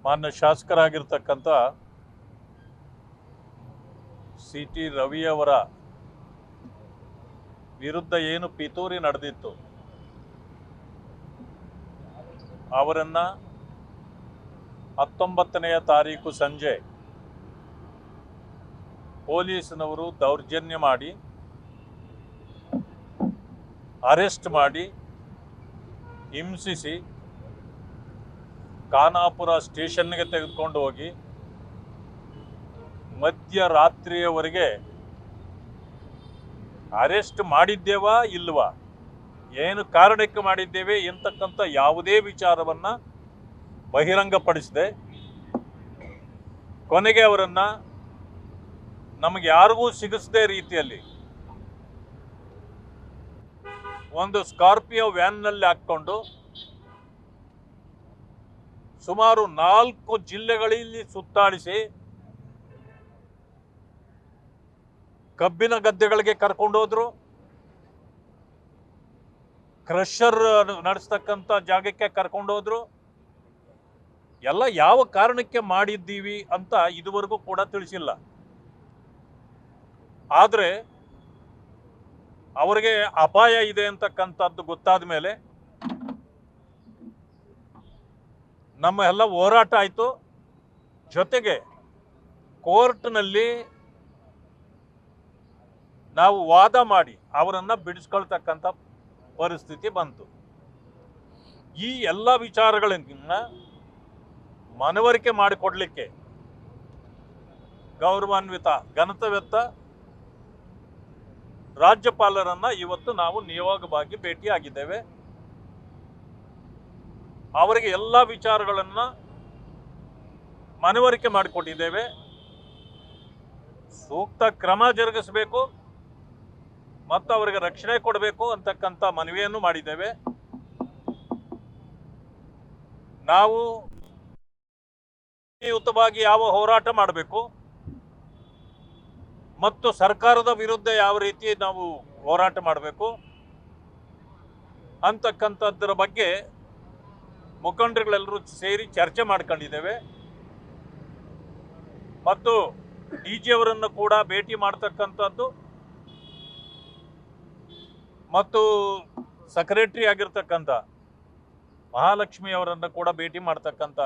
ಮಾನ್ಯ ಶಾಸಕರಾಗಿರ್ತಕ್ಕಂಥ ಸಿ.ಟಿ. ರವಿಯವರ ವಿರುದ್ಧ ಏನು ಪಿತೂರಿ ನಡೆದಿತ್ತು ಅವರನ್ನು 19ನೆಯ ತಾರೀಕು ಸಂಜೆ ಪೊಲೀಸ್ನವರು ದೌರ್ಜನ್ಯ ಮಾಡಿ ಅರೆಸ್ಟ್ ಮಾಡಿ ಹಿಂಸಿಸಿ ಖಾನಾಪುರ ಸ್ಟೇಷನ್ಗೆ ತೆಗೆದುಕೊಂಡು ಹೋಗಿ ಮಧ್ಯರಾತ್ರಿಯವರೆಗೆ ಅರೆಸ್ಟ್ ಮಾಡಿದ್ದೇವಾ ಇಲ್ವಾ, ಏನು ಕಾರಣಕ್ಕೆ ಮಾಡಿದ್ದೇವೆ ಎಂತಕ್ಕಂಥ ಯಾವುದೇ ವಿಚಾರವನ್ನು ಬಹಿರಂಗಪಡಿಸದೆ ಕೊನೆಗೆ ಅವರನ್ನು ನಮಗೆ ಯಾರಿಗೂ ಸಿಗಿಸದೆ ರೀತಿಯಲ್ಲಿ ಒಂದು ಸ್ಕಾರ್ಪಿಯೋ ವ್ಯಾನ್ನಲ್ಲಿ ಹಾಕ್ಕೊಂಡು ಸುಮಾರು 4 ಜಿಲ್ಲೆಗಳಲ್ಲಿ ಸುತ್ತಾಡಿಸಿ ಕಬ್ಬಿನ ಗದ್ದೆಗಳಿಗೆ ಕರ್ಕೊಂಡು ಹೋದ್ರು, ಕ್ರಷರ್ ನಡೆಸ್ತಕ್ಕಂಥ ಜಾಗಕ್ಕೆ ಕರ್ಕೊಂಡು ಹೋದ್ರು. ಎಲ್ಲ ಯಾವ ಕಾರಣಕ್ಕೆ ಮಾಡಿದ್ದೀವಿ ಅಂತ ಇದುವರೆಗೂ ಕೂಡ ತಿಳಿಸಿಲ್ಲ. ಆದರೆ ಅವರಿಗೆ ಅಪಾಯ ಇದೆ ಅಂತಕ್ಕಂಥದ್ದು ಗೊತ್ತಾದ ಮೇಲೆ ನಮ್ಮ ಎಲ್ಲ ಹೋರಾಟ ಆಯಿತು. ಜೊತೆಗೆ ಕೋರ್ಟ್ನಲ್ಲಿ ನಾವು ವಾದ ಮಾಡಿ ಅವರನ್ನು ಬಿಡಿಸ್ಕೊಳ್ತಕ್ಕಂಥ ಪರಿಸ್ಥಿತಿ ಬಂತು. ಈ ಎಲ್ಲ ವಿಚಾರಗಳನ್ನ ಮನವರಿಕೆ ಮಾಡಿಕೊಡ್ಲಿಕ್ಕೆ ಗೌರವಾನ್ವಿತ ಘನತೆವೆತ್ತ ರಾಜ್ಯಪಾಲರನ್ನ ಇವತ್ತು ನಾವು ನಿಯೋಗವಾಗಿ ಭೇಟಿಯಾಗಿದ್ದೇವೆ. ಅವರಿಗೆ ಎಲ್ಲ ವಿಚಾರಗಳನ್ನ ಮನವರಿಕೆ ಮಾಡಿಕೊಟ್ಟಿದ್ದೇವೆ. ಸೂಕ್ತ ಕ್ರಮ ಜರುಗಿಸಬೇಕು ಮತ್ತು ಅವರಿಗೆ ರಕ್ಷಣೆ ಕೊಡಬೇಕು ಅಂತಕ್ಕಂಥ ಮನವಿಯನ್ನು ಮಾಡಿದ್ದೇವೆ. ನಾವು ಯುತವಾಗಿ ಯಾವ ಹೋರಾಟ ಮಾಡಬೇಕು ಮತ್ತು ಸರ್ಕಾರದ ವಿರುದ್ಧ ಯಾವ ರೀತಿ ನಾವು ಹೋರಾಟ ಮಾಡಬೇಕು ಅಂತಕ್ಕಂಥದ್ರ ಬಗ್ಗೆ ಮುಖಂಡರುಗಳೆಲ್ಲರೂ ಸೇರಿ ಚರ್ಚೆ ಮಾಡ್ಕೊಂಡಿದ್ದೇವೆ. ಮತ್ತು ಡಿ.ಜಿ. ಅವರನ್ನು ಕೂಡ ಭೇಟಿ ಮಾಡ್ತಕ್ಕಂಥದ್ದು ಮತ್ತು ಸೆಕ್ರೆಟರಿ ಆಗಿರ್ತಕ್ಕಂಥ ಮಹಾಲಕ್ಷ್ಮಿ ಅವರನ್ನು ಕೂಡ ಭೇಟಿ ಮಾಡ್ತಕ್ಕಂಥ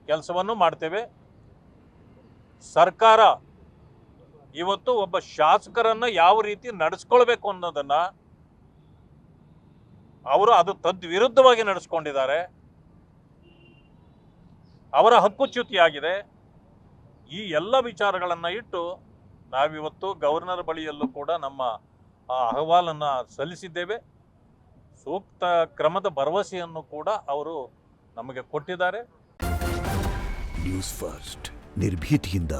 ಕೆಲಸವನ್ನು ಮಾಡ್ತೇವೆ. ಸರ್ಕಾರ ಇವತ್ತು ಒಬ್ಬ ಶಾಸಕರನ್ನು ಯಾವ ರೀತಿ ನಡೆಸ್ಕೊಳ್ಬೇಕು ಅನ್ನೋದನ್ನ ಅವರು ಅದು ತದ್ವಿರುದ್ಧವಾಗಿ ನಡೆಸ್ಕೊಂಡಿದ್ದಾರೆ. ಅವರ ಹಕ್ಕುಚ್ಯುತಿಯಾಗಿದೆ. ಈ ಎಲ್ಲ ವಿಚಾರಗಳನ್ನು ಇಟ್ಟು ನಾವಿವತ್ತು ಗವರ್ನರ್ ಬಳಿಯಲ್ಲೂ ಕೂಡ ನಮ್ಮ ಅಹವಾಲನ್ನು ಸಲ್ಲಿಸಿದ್ದೇವೆ. ಸೂಕ್ತ ಕ್ರಮದ ಭರವಸೆಯನ್ನು ಕೂಡ ಅವರು ನಮಗೆ ಕೊಟ್ಟಿದ್ದಾರೆ. ನ್ಯೂಸ್ ಫಸ್ಟ್ ನಿರ್ಭೀತಿಯಿಂದ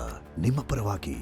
ನಿಮ್ಮ ಪರವಾಗಿ.